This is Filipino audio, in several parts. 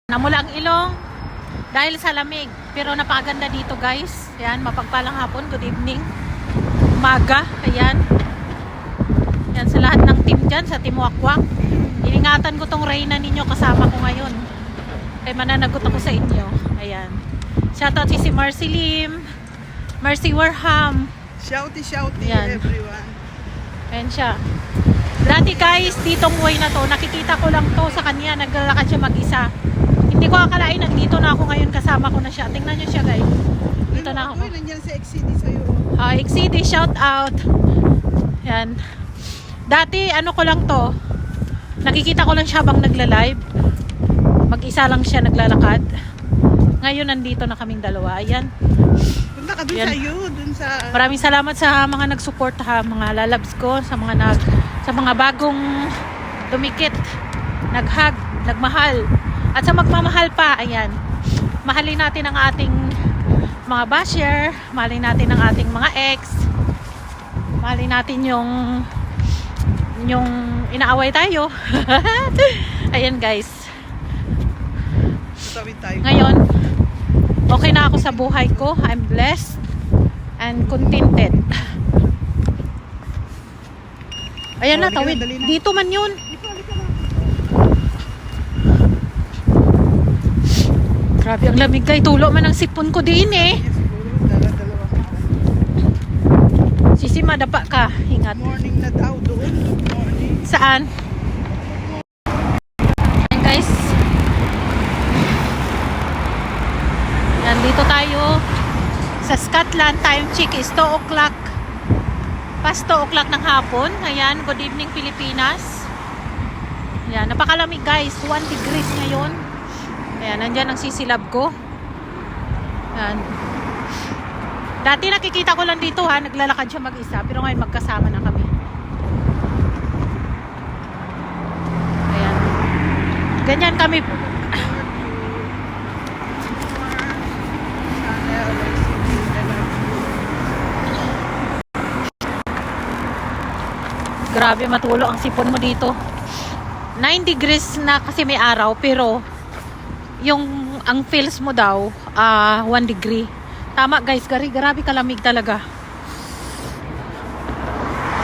Namula ang ilong dahil sa lamig. Pero napakaganda dito guys. Ayan, mapagpalang hapon. Good evening. Umaga. Ayan. Ayan sa lahat ng team dyan, sa Team Wakwak. Iningatan ko tong Reyna ninyo kasama ko ngayon. Kaya mananagot ako sa inyo. Ayan. Shoutout si Mercy Lim. Mercy Warham. Shouty Ayan. everyone. Ayan siya. Dati guys, ditong way na to, nakikita ko lang to sa kanya, naglalakad siya mag-isa. Hindi ko akalain, nandito na ako ngayon, kasama ko na siya. Tingnan nyo siya guys. Dito na ako. Nandiyan sa XCD sa'yo. XCD, shout out. Yan. Dati, ano ko lang to, nakikita ko lang siya bang nagla-live. Mag-isa lang siya naglalakad. Ngayon, nandito na kaming dalawa. Ayan. Punta ka dun Yan. sa'yo, dun sa... Maraming salamat sa mga nag-support ha, mga lalabs ko, sa mga bagong dumikit, nag-hug, nagmahal. At sa magmamahal pa, ayan. Mahalin natin ang ating mga basher, mahalin natin ang ating mga ex. Mahalin natin yung inaaway tayo. Ayan guys. Tatawid tayo. Ngayon, okay na ako sa buhay ko. I'm blessed and contented. Ayan na, tawid. Dali na. Dito man yun. Grabe ang lamig guys. Tulo man ang sipon ko din eh. Yes, siguro. Dala-dalawa ka. Sisi, madapa ka. Ingat. Morning na daw doon. Good morning. Saan? Ayan guys. Yan, dito tayo sa Scotland. Time check is 2 o'clock. Past 2 o'clock ng hapon. Ayan, good evening Pilipinas. Ayan, napakalamig guys. 1 degrees ngayon. Ayan, nandyan ang sisilab ko. Ayan. Dati nakikita ko lang dito ha, naglalakad siya mag-isa. Pero ngayon magkasama na kami. Ayan. Ganyan kami. Grabe, matulo ang sipon mo dito. 9 degrees na kasi may araw, pero ang feels mo daw 1 degree. Tama guys, grabe kalamig talaga.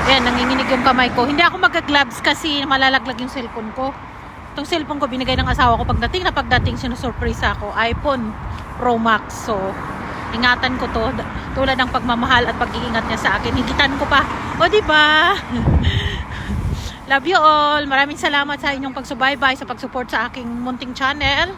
Ayan, nanginginig yung kamay ko. Hindi ako mag-gloves kasi malalaglag yung cellphone ko. Itong cellphone ko binigay ng asawa ko pagdating sinusurprise ako. iPhone Pro Max. So, ingatan ko to. Tulad ng pagmamahal at pag-iingat niya sa akin. Higitan ko pa. O, diba? Love you all. Maraming salamat sa inyong pagsubaybay, sa pagsupport sa aking munting channel.